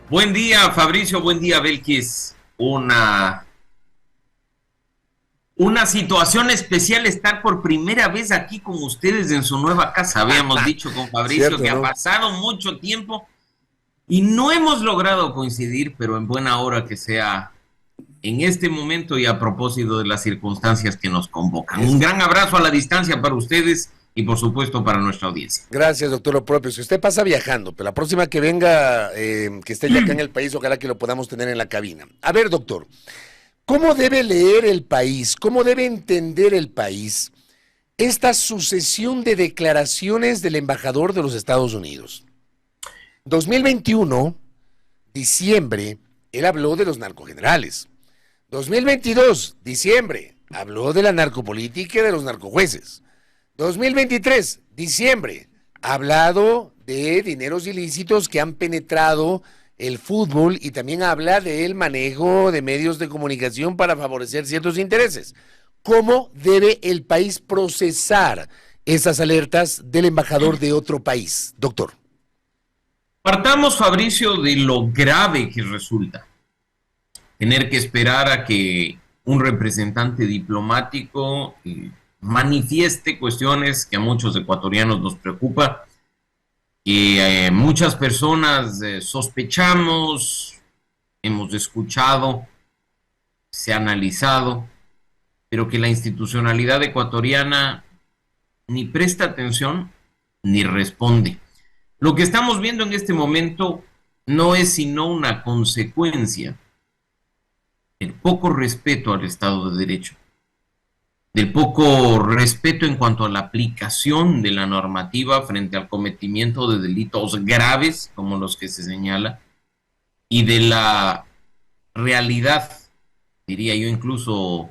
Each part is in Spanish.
Buen día, Fabricio, buen día, Belkis. Una situación especial estar por primera vez aquí con ustedes en su nueva casa. Habíamos dicho con Fabricio Cierto, que ha ¿no? pasado mucho tiempo y no hemos logrado coincidir, pero en buena hora que sea en este momento y a propósito de las circunstancias que nos convocan. Un Es, gran abrazo a la distancia para ustedes y por supuesto para nuestra audiencia. gracias, doctor, lo propio. Si usted pasa viajando, pero la próxima que venga, que esté ya acá en el país, ojalá que lo podamos tener en la cabina. A ver, doctor, ¿cómo debe leer el país? ¿Cómo debe entender el país esta sucesión de declaraciones del embajador de los Estados Unidos? 2021, diciembre, él habló de los narcogenerales. 2022, diciembre, habló de la narcopolítica y de los narcojueces. 2023, diciembre, ha hablado de dineros ilícitos que han penetrado el fútbol y también habla del manejo de medios de comunicación para favorecer ciertos intereses. ¿Cómo debe el país procesar esas alertas del embajador de otro país, doctor? Partamos, Fabricio, de lo grave que resulta tener que esperar a que un representante diplomático manifieste cuestiones que a muchos ecuatorianos nos preocupa, que muchas personas sospechamos, hemos escuchado, se ha analizado, pero que la institucionalidad ecuatoriana ni presta atención ni responde. Lo que estamos viendo en este momento no es sino una consecuencia del poco respeto al Estado de Derecho, del poco respeto en cuanto a la aplicación de la normativa frente al cometimiento de delitos graves como los que se señala, y de la realidad, diría yo incluso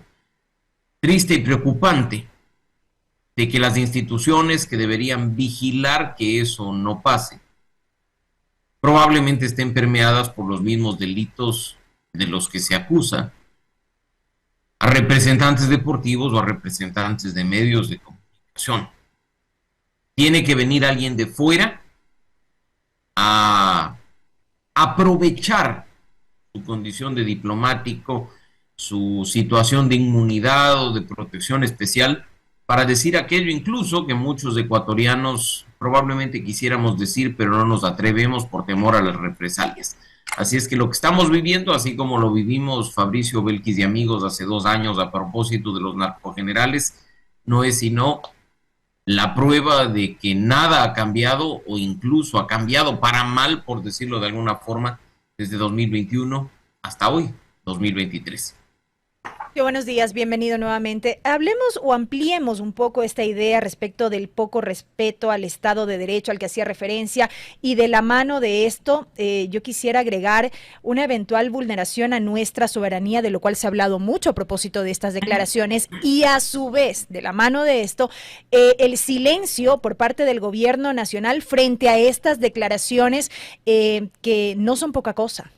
triste y preocupante, de que las instituciones que deberían vigilar que eso no pase, probablemente estén permeadas por los mismos delitos de los que se acusa a representantes deportivos o a representantes de medios de comunicación. Tiene que venir alguien de fuera a aprovechar su condición de diplomático, su situación de inmunidad o de protección especial, para decir aquello incluso que muchos ecuatorianos probablemente quisiéramos decir, pero no nos atrevemos por temor a las represalias. Así es que lo que estamos viviendo, así como lo vivimos Fabricio, Belkis y amigos hace 2 años a propósito de los narcogenerales, no es sino la prueba de que nada ha cambiado o incluso ha cambiado para mal, por decirlo de alguna forma, desde 2021 hasta hoy, 2023. Buenos días, bienvenido nuevamente. Hablemos o ampliemos un poco esta idea respecto del poco respeto al Estado de Derecho al que hacía referencia, y de la mano de esto yo quisiera agregar una eventual vulneración a nuestra soberanía, de lo cual se ha hablado mucho a propósito de estas declaraciones, y a su vez, de la mano de esto, el silencio por parte del gobierno nacional frente a estas declaraciones que no son poca cosa.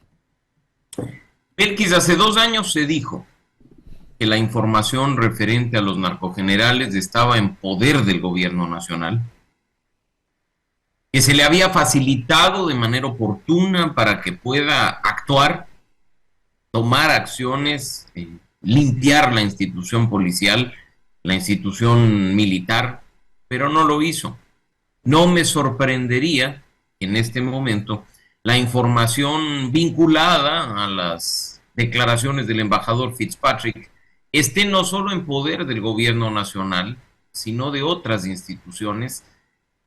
Belkis, hace 2 años se dijo que la información referente a los narcogenerales estaba en poder del gobierno nacional, que se le había facilitado de manera oportuna para que pueda actuar, tomar acciones, limpiar la institución policial, la institución militar, pero no lo hizo. No me sorprendería que en este momento la información vinculada a las declaraciones del embajador Fitzpatrick esté no solo en poder del gobierno nacional, sino de otras instituciones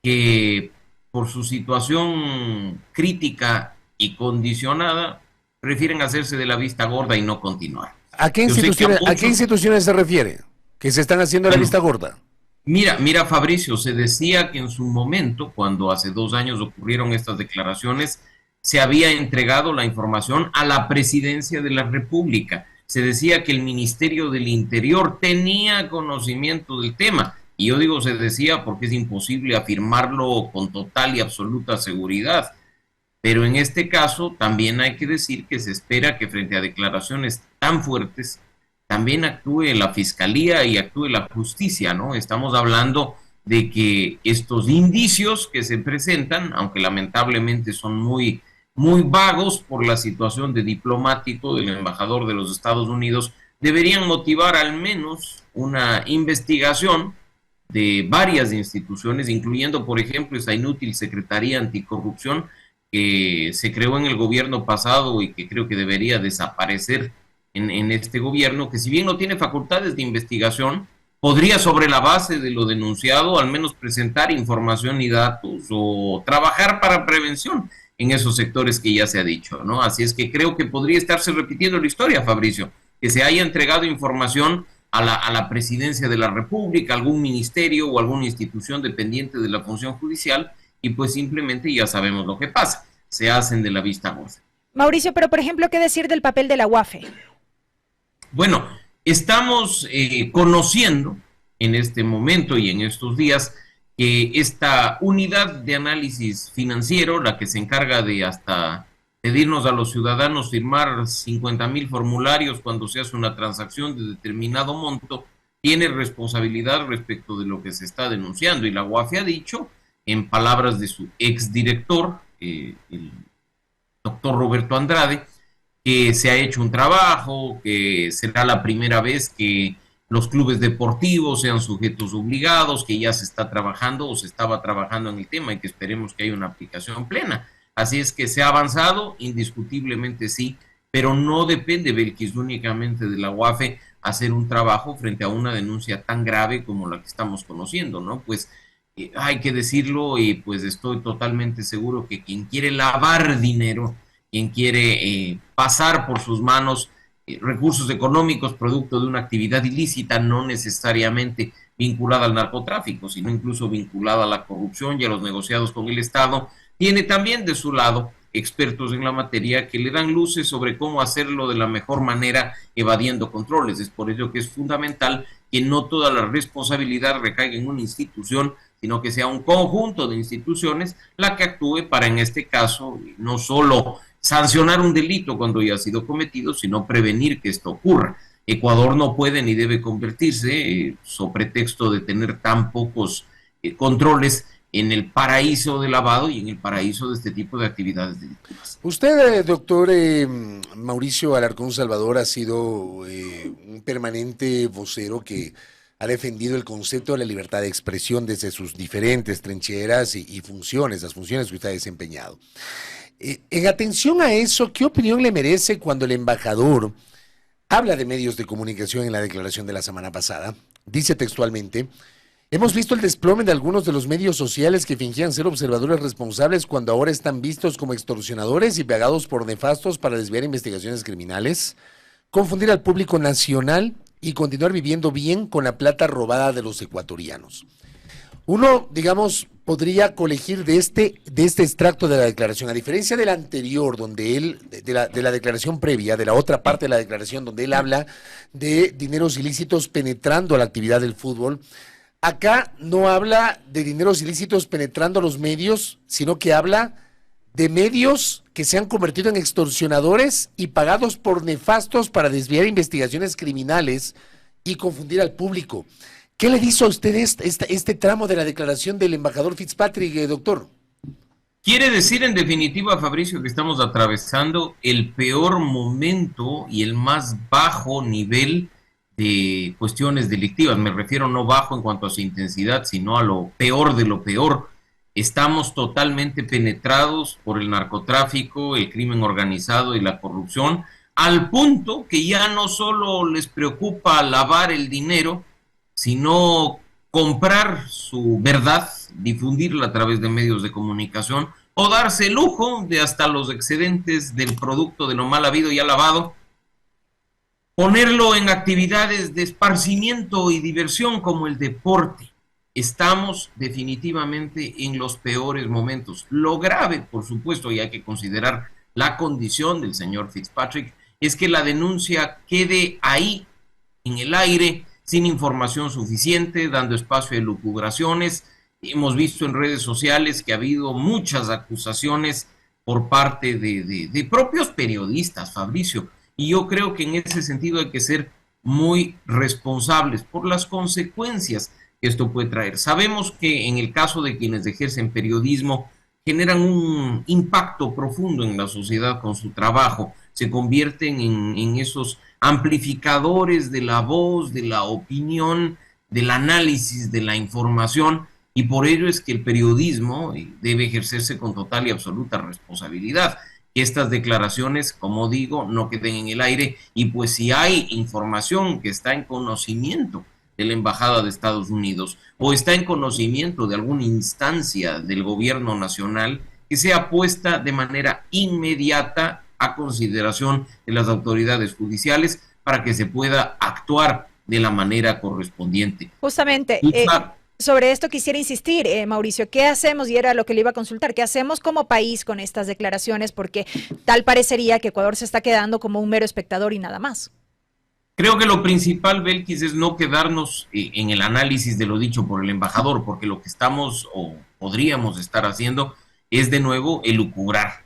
que por su situación crítica y condicionada prefieren hacerse de la vista gorda y no continuar. Yo sé que a ¿A qué muchos, instituciones se refiere? ¿Que se están haciendo la bueno, vista gorda? mira, Fabricio, se decía que en su momento, cuando hace 2 años ocurrieron estas declaraciones, se había entregado la información a la presidencia de la República. Se decía que el Ministerio del Interior tenía conocimiento del tema. Y yo digo se decía porque es imposible afirmarlo con total y absoluta seguridad. Pero en este caso también hay que decir que se espera que frente a declaraciones tan fuertes también actúe la fiscalía y actúe la justicia, ¿no? Estamos hablando de que estos indicios que se presentan, aunque lamentablemente son muy muy vagos por la situación de diplomático del embajador de los Estados Unidos, deberían motivar al menos una investigación de varias instituciones, incluyendo, por ejemplo, esa inútil Secretaría Anticorrupción que se creó en el gobierno pasado y que creo que debería desaparecer en este gobierno, que si bien no tiene facultades de investigación, podría sobre la base de lo denunciado al menos presentar información y datos o trabajar para prevención en esos sectores que ya se ha dicho, ¿no? Así es que creo que podría estarse repitiendo la historia, Fabricio, que se haya entregado información a la presidencia de la República, algún ministerio o alguna institución dependiente de la función judicial, y pues simplemente ya sabemos lo que pasa, se hacen de la vista gorda. Mauricio, pero por ejemplo, ¿qué decir del papel de la UAFE? Bueno, estamos conociendo en este momento y en estos días que esta unidad de análisis financiero, la que se encarga de hasta pedirnos a los ciudadanos firmar 50,000 formularios cuando se hace una transacción de determinado monto, tiene responsabilidad respecto de lo que se está denunciando. Y la UAFE ha dicho, en palabras de su exdirector, el doctor Roberto Andrade, que se ha hecho un trabajo, que será la primera vez que los clubes deportivos sean sujetos obligados, que ya se está trabajando o se estaba trabajando en el tema y que esperemos que haya una aplicación plena. Así es que se ha avanzado, indiscutiblemente sí, pero no depende, Belkis, únicamente de la UAFE hacer un trabajo frente a una denuncia tan grave como la que estamos conociendo, ¿no? Pues hay que decirlo y pues estoy totalmente seguro que quien quiere lavar dinero, quien quiere pasar por sus manos recursos económicos producto de una actividad ilícita, no necesariamente vinculada al narcotráfico, sino incluso vinculada a la corrupción y a los negociados con el Estado, tiene también de su lado expertos en la materia que le dan luces sobre cómo hacerlo de la mejor manera, evadiendo controles. Es por ello que es fundamental que no toda la responsabilidad recaiga en una institución, sino que sea un conjunto de instituciones la que actúe para, en este caso, no solo sancionar un delito cuando ya ha sido cometido, sino prevenir que esto ocurra. Ecuador no puede ni debe convertirse, sobre pretexto de tener tan pocos controles, en el paraíso del lavado y en el paraíso de este tipo de actividades delictivas. Usted, doctor Mauricio Alarcón Salvador, ha sido un permanente vocero que ha defendido el concepto de la libertad de expresión desde sus diferentes trincheras y funciones, las funciones que usted ha desempeñado. En atención a eso, ¿qué opinión le merece cuando el embajador habla de medios de comunicación en la declaración de la semana pasada? Dice textualmente: hemos visto el desplome de algunos de los medios sociales que fingían ser observadores responsables cuando ahora están vistos como extorsionadores y pagados por nefastos para desviar investigaciones criminales, confundir al público nacional y continuar viviendo bien con la plata robada de los ecuatorianos. Uno, digamos, podría colegir de este extracto de la declaración, a diferencia de la anterior, donde él, de la declaración previa, de la otra parte de la declaración, donde él habla de dineros ilícitos penetrando la actividad del fútbol. Acá no habla de dineros ilícitos penetrando los medios, sino que habla de medios que se han convertido en extorsionadores y pagados por nefastos para desviar investigaciones criminales y confundir al público. ¿Qué le dice a usted este tramo de la declaración del embajador Fitzpatrick, doctor? Quiere decir, en definitiva, Fabricio, que estamos atravesando el peor momento y el más bajo nivel de cuestiones delictivas. Me refiero no bajo en cuanto a su intensidad, sino a lo peor de lo peor. Estamos totalmente penetrados por el narcotráfico, el crimen organizado y la corrupción, al punto que ya no solo les preocupa lavar el dinero, sino comprar su verdad, difundirla a través de medios de comunicación, o darse el lujo de hasta los excedentes del producto de lo mal habido y alabado, ponerlo en actividades de esparcimiento y diversión como el deporte. Estamos definitivamente en los peores momentos. Lo grave, por supuesto, y hay que considerar la condición del señor Fitzpatrick, es que la denuncia quede ahí, en el aire, sin información suficiente, dando espacio a elucubraciones. Hemos visto en redes sociales que ha habido muchas acusaciones por parte de propios periodistas, Fabricio, y yo creo que en ese sentido hay que ser muy responsables por las consecuencias que esto puede traer. Sabemos que en el caso de quienes ejercen periodismo, generan un impacto profundo en la sociedad con su trabajo, se convierten en esos amplificadores de la voz, de la opinión, del análisis, de la información, y por ello es que el periodismo debe ejercerse con total y absoluta responsabilidad. Que estas declaraciones, como digo, no queden en el aire, y pues si hay información que está en conocimiento de la Embajada de Estados Unidos o está en conocimiento de alguna instancia del gobierno nacional, que sea puesta de manera inmediata a consideración de las autoridades judiciales para que se pueda actuar de la manera correspondiente. Justamente, sobre esto quisiera insistir, Mauricio, ¿qué hacemos? Y era lo que le iba a consultar, ¿qué hacemos como país con estas declaraciones? Porque tal parecería que Ecuador se está quedando como un mero espectador y nada más. Creo que lo principal, Belkis, es no quedarnos en el análisis de lo dicho por el embajador, porque lo que estamos o podríamos estar haciendo es de nuevo elucubrar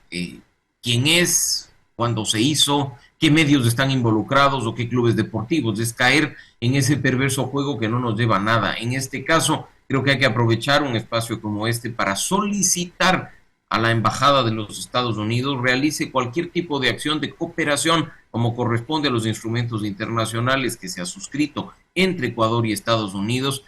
quién es, cuándo se hizo, qué medios están involucrados o qué clubes deportivos. Es caer en ese perverso juego que no nos lleva a nada. En este caso, creo que hay que aprovechar un espacio como este para solicitar a la Embajada de los Estados Unidos realice cualquier tipo de acción de cooperación como corresponde a los instrumentos internacionales que se ha suscrito entre Ecuador y Estados Unidos,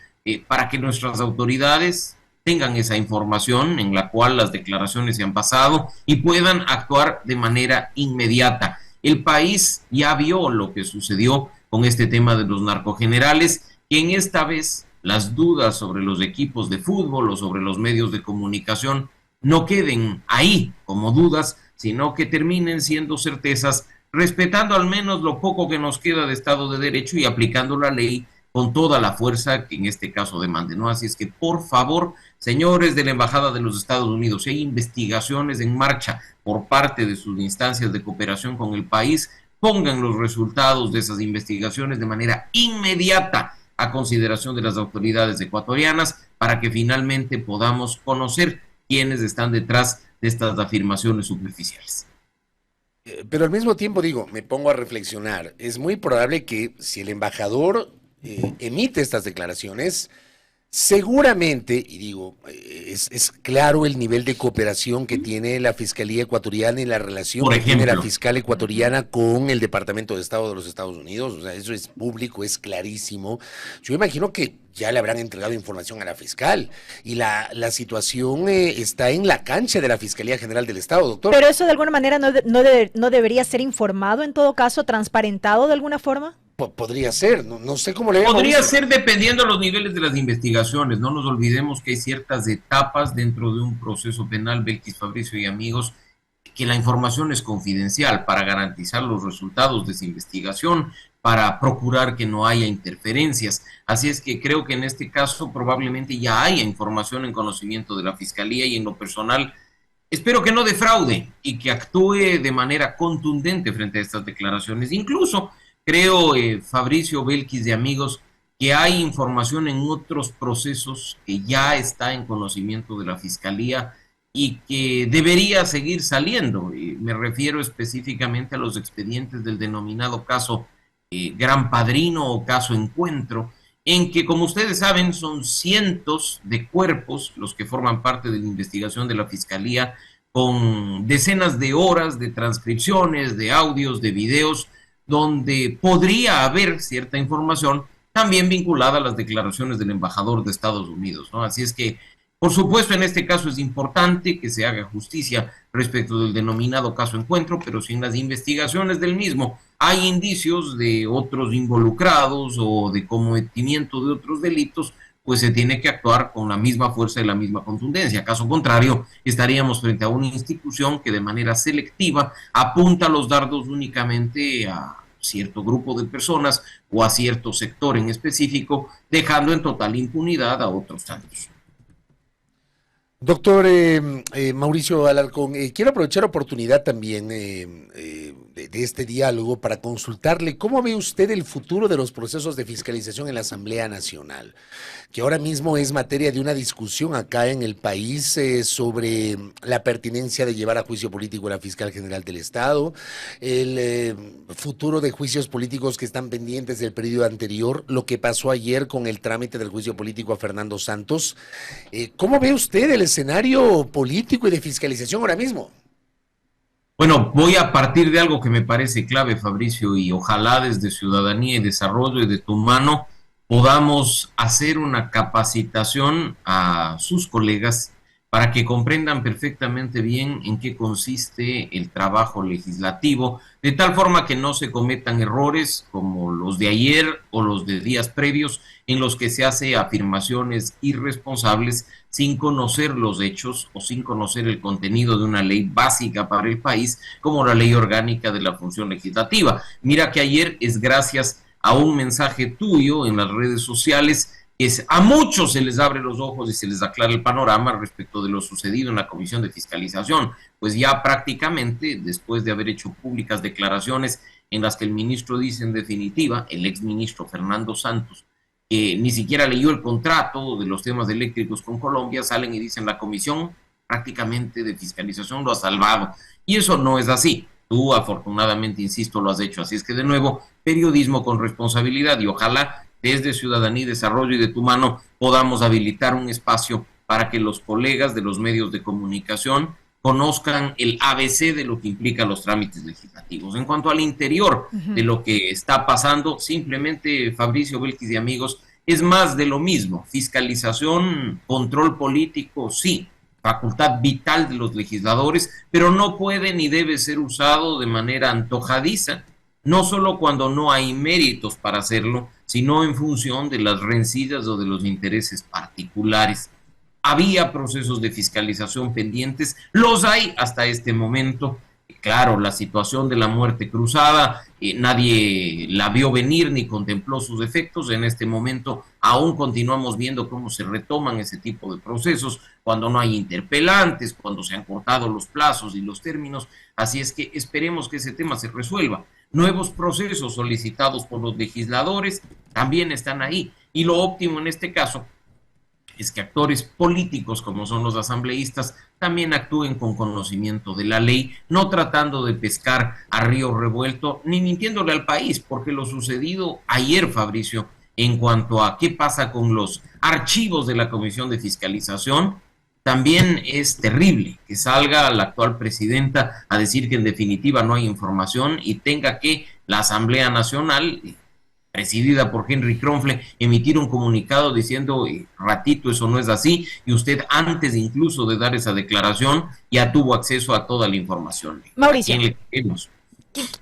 para que nuestras autoridades tengan esa información en la cual las declaraciones se han basado y puedan actuar de manera inmediata. El país ya vio lo que sucedió con este tema de los narcogenerales, que en esta vez las dudas sobre los equipos de fútbol o sobre los medios de comunicación no queden ahí como dudas, sino que terminen siendo certezas, respetando al menos lo poco que nos queda de Estado de Derecho y aplicando la ley con toda la fuerza que en este caso demande, ¿no? Así es que, por favor, señores de la Embajada de los Estados Unidos, si hay investigaciones en marcha por parte de sus instancias de cooperación con el país, pongan los resultados de esas investigaciones de manera inmediata a consideración de las autoridades ecuatorianas para que finalmente podamos conocer quiénes están detrás de estas afirmaciones superficiales. Pero al mismo tiempo digo, me pongo a reflexionar, es muy probable que si el embajador emite estas declaraciones, seguramente, y digo, es claro el nivel de cooperación que tiene la Fiscalía ecuatoriana y la relación que tiene la fiscal ecuatoriana con el Departamento de Estado de los Estados Unidos. O sea, eso es público, es clarísimo. Yo imagino que ya le habrán entregado información a la fiscal y la situación está en la cancha de la Fiscalía General del Estado, doctor. Pero eso de alguna manera no debería ser informado, en todo caso, transparentado de alguna forma. Podría ser, no sé cómo le llaman. Podría ser dependiendo de los niveles de las investigaciones. No nos olvidemos que hay ciertas etapas dentro de un proceso penal, Belkis, Fabricio y amigos, que la información es confidencial para garantizar los resultados de esa investigación, para procurar que no haya interferencias. Así es que creo que en este caso probablemente ya haya información en conocimiento de la Fiscalía, y en lo personal espero que no defraude y que actúe de manera contundente frente a estas declaraciones. Incluso creo, Fabricio, Belkis y amigos, que hay información en otros procesos que ya está en conocimiento de la Fiscalía y que debería seguir saliendo. Me refiero específicamente a los expedientes del denominado caso Gran Padrino o caso Encuentro, en que, como ustedes saben, son cientos de cuerpos los que forman parte de la investigación de la Fiscalía, con decenas de horas de transcripciones, de audios, de videos, donde podría haber cierta información también vinculada a las declaraciones del embajador de Estados Unidos, ¿no? Así es que, por supuesto, en este caso es importante que se haga justicia respecto del denominado caso Encuentro, pero si en las investigaciones del mismo hay indicios de otros involucrados o de cometimiento de otros delitos, pues se tiene que actuar con la misma fuerza y la misma contundencia. Caso contrario, estaríamos frente a una institución que de manera selectiva apunta los dardos únicamente a cierto grupo de personas o a cierto sector en específico, dejando en total impunidad a otros tantos. Doctor Mauricio Alarcón, quiero aprovechar la oportunidad también de este diálogo para consultarle cómo ve usted el futuro de los procesos de fiscalización en la Asamblea Nacional, que ahora mismo es materia de una discusión acá en el país sobre la pertinencia de llevar a juicio político a la fiscal general del Estado, el futuro de juicios políticos que están pendientes del periodo anterior, lo que pasó ayer con el trámite del juicio político a Fernando Santos. ¿Cómo ve usted el escenario político y de fiscalización ahora mismo? Bueno, voy a partir de algo que me parece clave, Fabricio, y ojalá desde Ciudadanía y Desarrollo y de tu mano podamos hacer una capacitación a sus colegas para que comprendan perfectamente bien en qué consiste el trabajo legislativo, de tal forma que no se cometan errores como los de ayer o los de días previos, en los que se hace afirmaciones irresponsables sin conocer los hechos o sin conocer el contenido de una ley básica para el país, como la Ley Orgánica de la Función Legislativa. Mira que ayer es gracias a un mensaje tuyo en las redes sociales a muchos se les abre los ojos y se les aclara el panorama respecto de lo sucedido en la Comisión de Fiscalización, pues ya prácticamente después de haber hecho públicas declaraciones en las que el ministro dice en definitiva, el exministro Fernando Santos, que ni siquiera leyó el contrato de los temas eléctricos con Colombia, salen y dicen la Comisión prácticamente de Fiscalización lo ha salvado, y eso no es así. Tú afortunadamente, insisto, lo has hecho, así es que de nuevo, periodismo con responsabilidad y ojalá desde Ciudadanía y Desarrollo y de tu mano podamos habilitar un espacio para que los colegas de los medios de comunicación conozcan el ABC de lo que implican los trámites legislativos. En cuanto al interior de lo que está pasando, simplemente, Fabricio, Belkis y amigos, es más de lo mismo. Fiscalización, control político, sí, facultad vital de los legisladores, pero no puede ni debe ser usado de manera antojadiza, no solo cuando no hay méritos para hacerlo, sino en función de las rencillas o de los intereses particulares. Había procesos de fiscalización pendientes, los hay hasta este momento. Claro, la situación de la muerte cruzada, nadie la vio venir ni contempló sus efectos. En este momento aún continuamos viendo cómo se retoman ese tipo de procesos, cuando no hay interpelantes, cuando se han cortado los plazos y los términos. Así es que esperemos que ese tema se resuelva. Nuevos procesos solicitados por los legisladores también están ahí. Y lo óptimo en este caso es que actores políticos como son los asambleístas también actúen con conocimiento de la ley, no tratando de pescar a río revuelto ni mintiéndole al país, porque lo sucedido ayer, Fabricio, en cuanto a qué pasa con los archivos de la Comisión de Fiscalización, también es terrible que salga la actual presidenta a decir que en definitiva no hay información y tenga que la Asamblea Nacional, presidida por Henry Kronfle, emitir un comunicado diciendo, ratito, eso no es así, y usted antes incluso de dar esa declaración ya tuvo acceso a toda la información. Mauricio,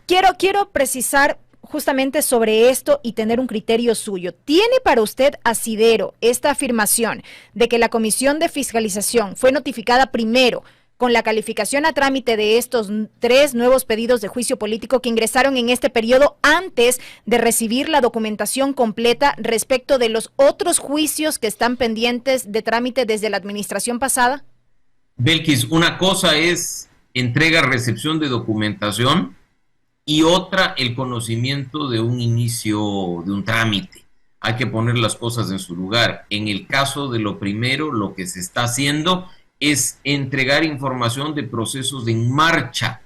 quiero precisar justamente sobre esto y tener un criterio suyo. ¿Tiene para usted asidero esta afirmación de que la Comisión de Fiscalización fue notificada primero con la calificación a trámite de estos 3 nuevos pedidos de juicio político que ingresaron en este periodo antes de recibir la documentación completa respecto de los otros juicios que están pendientes de trámite desde la administración pasada? Belkis, una cosa es entrega-recepción de documentación y otra el conocimiento de un inicio de un trámite. Hay que poner las cosas en su lugar. En el caso de lo primero, lo que se está haciendo es entregar información de procesos en marcha.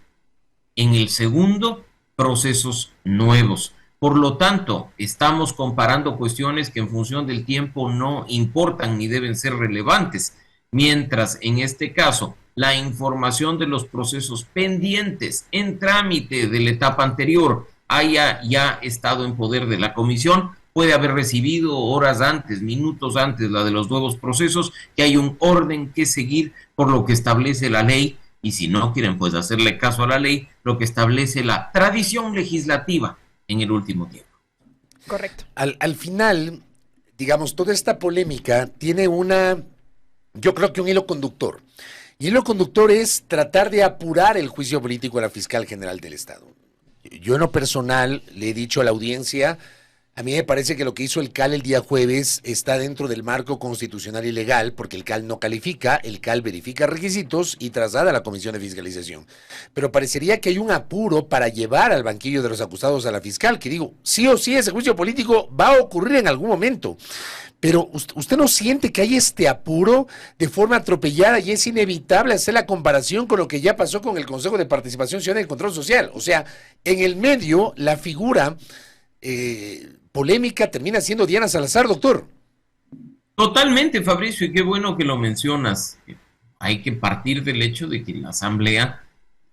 En el segundo, procesos nuevos. Por lo tanto, estamos comparando cuestiones que en función del tiempo no importan ni deben ser relevantes, mientras en este caso la información de los procesos pendientes en trámite de la etapa anterior haya ya estado en poder de la comisión, puede haber recibido horas antes, minutos antes la de los nuevos procesos, que hay un orden que seguir por lo que establece la ley, y si no quieren pues hacerle caso a la ley, lo que establece la tradición legislativa en el último tiempo. Correcto. Al final, digamos, toda esta polémica tiene yo creo que un hilo conductor. Y el hilo conductor es tratar de apurar el juicio político a la fiscal general del Estado. Yo en lo personal le he dicho a la audiencia, a mí me parece que lo que hizo el CAL el día jueves está dentro del marco constitucional y legal, porque el CAL no califica, el CAL verifica requisitos y traslada a la Comisión de Fiscalización. Pero parecería que hay un apuro para llevar al banquillo de los acusados a la fiscal, que digo, sí o sí ese juicio político va a ocurrir en algún momento. Pero ¿usted no siente que hay este apuro de forma atropellada y es inevitable hacer la comparación con lo que ya pasó con el Consejo de Participación Ciudadana y Control Social? O sea, en el medio, la figura polémica termina siendo Diana Salazar, doctor. Totalmente, Fabricio, y qué bueno que lo mencionas. hay que partir del hecho de que la Asamblea,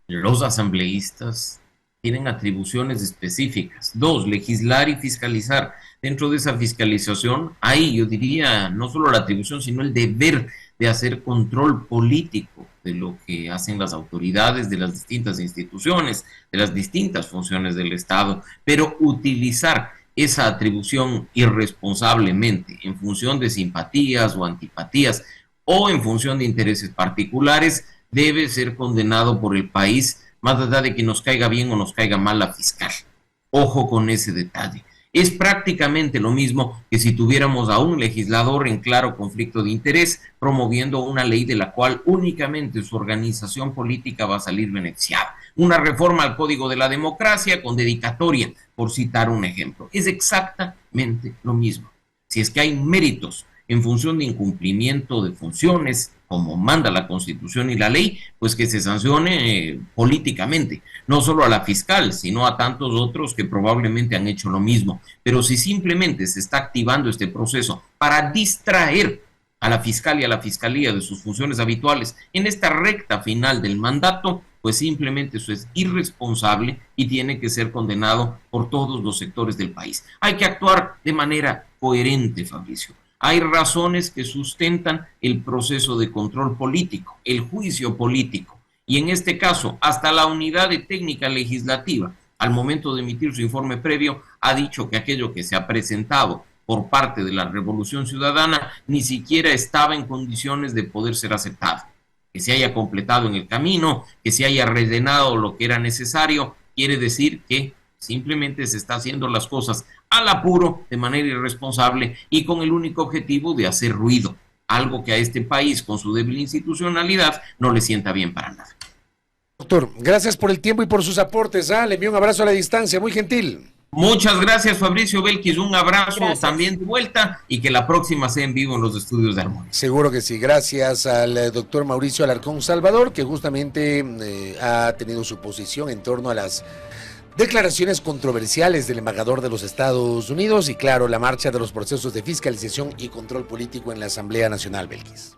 los asambleístas, tienen atribuciones específicas. Dos, legislar y fiscalizar. Dentro de esa fiscalización hay, yo diría, no solo la atribución, sino el deber de hacer control político de lo que hacen las autoridades de las distintas instituciones, de las distintas funciones del Estado, pero utilizar esa atribución irresponsablemente en función de simpatías o antipatías o en función de intereses particulares debe ser condenado por el país, más allá de que nos caiga bien o nos caiga mal la fiscal. Ojo con ese detalle. Es prácticamente lo mismo que si tuviéramos a un legislador en claro conflicto de interés promoviendo una ley de la cual únicamente su organización política va a salir beneficiada. Una reforma al Código de la Democracia con dedicatoria, por citar un ejemplo. Es exactamente lo mismo. Si es que hay méritos en función de incumplimiento de funciones, como manda la Constitución y la ley, pues que se sancione políticamente, no solo a la fiscal, sino a tantos otros que probablemente han hecho lo mismo. Pero si simplemente se está activando este proceso para distraer a la fiscal y a la fiscalía de sus funciones habituales en esta recta final del mandato, pues simplemente eso es irresponsable y tiene que ser condenado por todos los sectores del país. Hay que actuar de manera coherente, Fabricio. Hay razones que sustentan el proceso de control político, el juicio político, y en este caso, hasta la unidad de técnica legislativa, al momento de emitir su informe previo, ha dicho que aquello que se ha presentado por parte de la Revolución Ciudadana ni siquiera estaba en condiciones de poder ser aceptado. Que se haya completado en el camino, que se haya rellenado lo que era necesario, quiere decir que simplemente se está haciendo las cosas al apuro, de manera irresponsable y con el único objetivo de hacer ruido, algo que a este país, con su débil institucionalidad, no le sienta bien para nada. Doctor, gracias por el tiempo y por sus aportes. Le envío un abrazo a la distancia, muy gentil. Muchas gracias, Fabricio Belkis, un abrazo también de vuelta y que la próxima sea en vivo en los estudios de Armonía. Seguro que sí, gracias al doctor Mauricio Alarcón Salvador, que justamente ha tenido su posición en torno a las declaraciones controversiales del embajador de los Estados Unidos y, claro, la marcha de los procesos de fiscalización y control político en la Asamblea Nacional, Belkis.